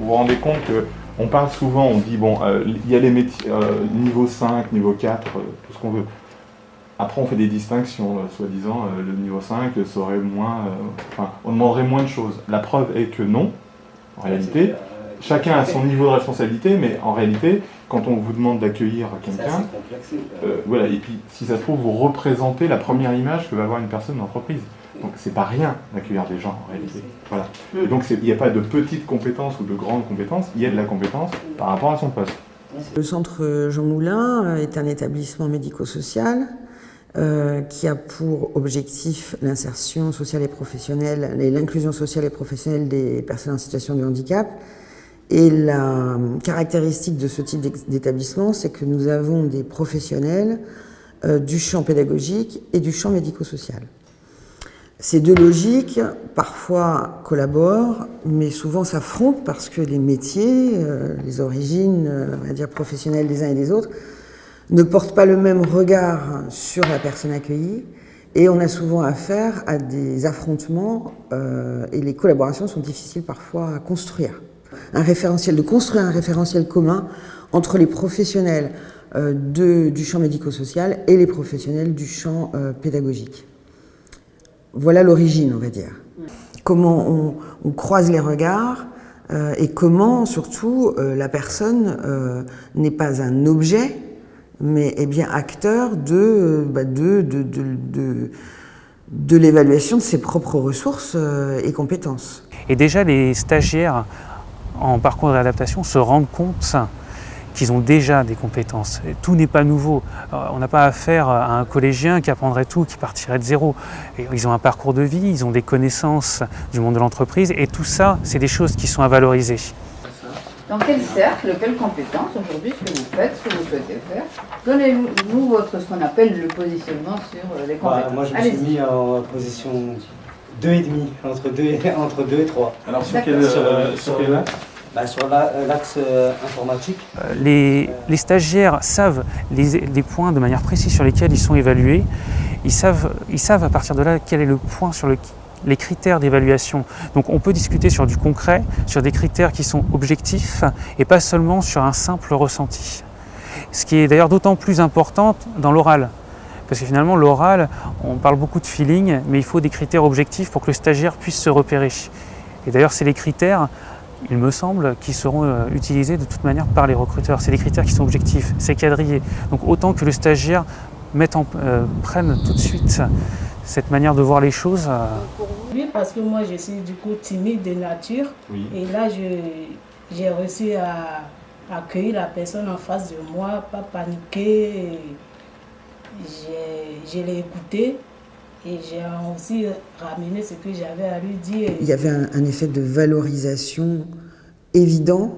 vous vous rendez compte qu'on parle souvent, on dit, bon, il y a les métiers niveau 5, niveau 4, tout ce qu'on veut. Après, on fait des distinctions, soi-disant, le niveau 5 serait moins... on demanderait moins de choses. La preuve est que non, en réalité. Chacun a son niveau de responsabilité, mais en réalité, quand on vous demande d'accueillir quelqu'un, voilà, et puis si ça se trouve, vous représentez la première image que va avoir une personne d'entreprise. Donc c'est pas rien d'accueillir des gens en réalité. Voilà. Et donc il n'y a pas de petites compétences ou de grandes compétences, il y a de la compétence par rapport à son poste. Le centre Jean Moulin est un établissement médico-social qui a pour objectif l'insertion sociale et professionnelle et l'inclusion sociale et professionnelle des personnes en situation de handicap. Et la caractéristique de ce type d'établissement, c'est que nous avons des professionnels du champ pédagogique et du champ médico-social. Ces deux logiques, parfois collaborent, mais souvent s'affrontent parce que les métiers, les origines, on va dire professionnelles des uns et des autres, ne portent pas le même regard sur la personne accueillie. Et on a souvent affaire à des affrontements et les collaborations sont difficiles parfois à construire. De construire un référentiel commun entre les professionnels du champ médico-social et les professionnels du champ pédagogique. Voilà l'origine, on va dire. Comment on croise les regards et comment, surtout, la personne n'est pas un objet, mais est bien acteur de l'évaluation de ses propres ressources et compétences. Et déjà, les stagiaires en parcours de réadaptation se rendent compte qu'ils ont déjà des compétences. Et tout n'est pas nouveau. On n'a pas affaire à un collégien qui apprendrait tout, qui partirait de zéro. Et ils ont un parcours de vie, ils ont des connaissances du monde de l'entreprise et tout ça, c'est des choses qui sont à valoriser. Dans quel cercle, quelles compétences aujourd'hui, ce que vous faites, ce que vous souhaitez faire? Donnez-nous ce qu'on appelle le positionnement sur les compétences. Moi, je me suis mis en position 2,5, entre 2 et 3. Alors sur quel axe? Sur l'axe informatique. Les stagiaires savent les points de manière précise sur lesquels ils sont évalués. Ils savent à partir de là quel est le point sur les critères d'évaluation. Donc on peut discuter sur du concret, sur des critères qui sont objectifs et pas seulement sur un simple ressenti. Ce qui est d'ailleurs d'autant plus important dans l'oral. Parce que finalement, l'oral, on parle beaucoup de feeling, mais il faut des critères objectifs pour que le stagiaire puisse se repérer. Et d'ailleurs, c'est les critères, il me semble, qui seront utilisés de toute manière par les recruteurs. C'est des critères qui sont objectifs, c'est quadrillé. Donc autant que le stagiaire prenne tout de suite cette manière de voir les choses. Oui, parce que moi, je suis du coup timide de nature. Oui. Et là, j'ai réussi à accueillir la personne en face de moi, pas paniquer. Je l'ai écouté et j'ai aussi ramené ce que j'avais à lui dire. Il y avait un effet de valorisation évident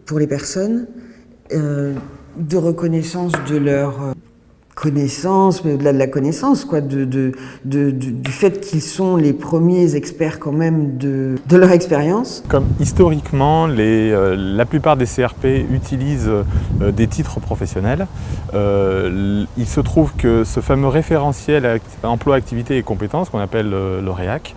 pour les personnes, de reconnaissance de leur connaissance, mais au-delà de la connaissance, quoi, du fait qu'ils sont les premiers experts quand même de leur expérience. Comme historiquement, la plupart des CRP utilisent des titres professionnels, il se trouve que ce fameux référentiel emploi, activité et compétences, qu'on appelle le REAC,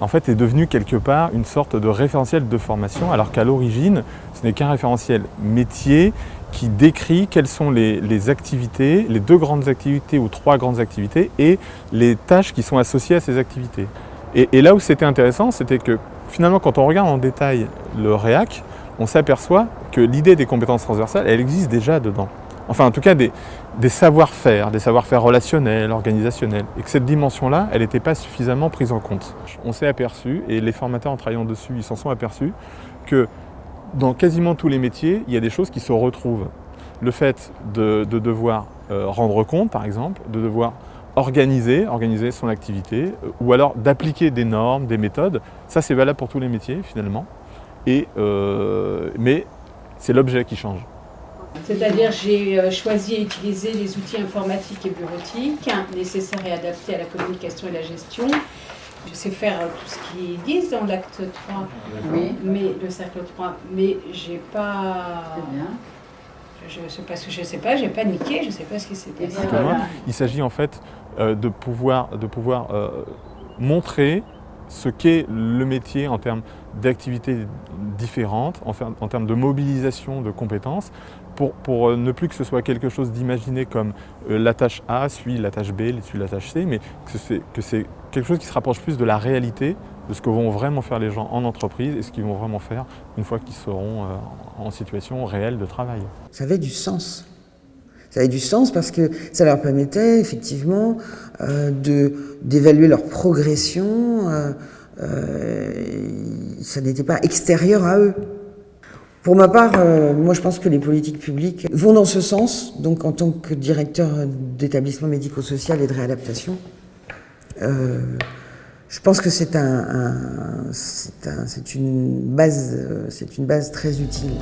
en fait est devenu quelque part une sorte de référentiel de formation, alors qu'à l'origine, ce n'est qu'un référentiel métier qui décrit quelles sont les activités, les 2 grandes activités ou 3 grandes activités et les tâches qui sont associées à ces activités. Et là où c'était intéressant, c'était que finalement quand on regarde en détail le REAC, on s'aperçoit que l'idée des compétences transversales, elle existe déjà dedans. Enfin en tout cas des savoir-faire relationnels, organisationnels, et que cette dimension-là, elle n'était pas suffisamment prise en compte. On s'est aperçu, et les formateurs en travaillant dessus, ils s'en sont aperçus, que dans quasiment tous les métiers, il y a des choses qui se retrouvent. Le fait de devoir rendre compte, par exemple, de devoir organiser son activité, ou alors d'appliquer des normes, des méthodes, ça c'est valable pour tous les métiers finalement, mais c'est l'objet qui change. C'est-à-dire j'ai choisi et utilisé les outils informatiques et bureautiques nécessaires et adaptés à la communication et la gestion. Je sais faire tout ce qu'ils disent dans l'acte 3, oui. Mais le cercle 3, mais j'ai pas... C'est bien. Je sais pas, j'ai paniqué, je sais pas ce qui s'est passé. Il s'agit en fait de pouvoir montrer ce qu'est le métier en termes d'activités différentes, en termes de mobilisation de compétences, pour ne plus que ce soit quelque chose d'imaginé comme la tâche A suit la tâche B, suit la tâche C, mais que c'est quelque chose qui se rapproche plus de la réalité, de ce que vont vraiment faire les gens en entreprise et ce qu'ils vont vraiment faire une fois qu'ils seront en situation réelle de travail. Ça avait du sens. Ça avait du sens parce que ça leur permettait effectivement d'évaluer leur progression. Ça n'était pas extérieur à eux. Pour ma part, moi je pense que les politiques publiques vont dans ce sens. Donc en tant que directeur d'établissement médico-social et de réadaptation, je pense que c'est une base très utile.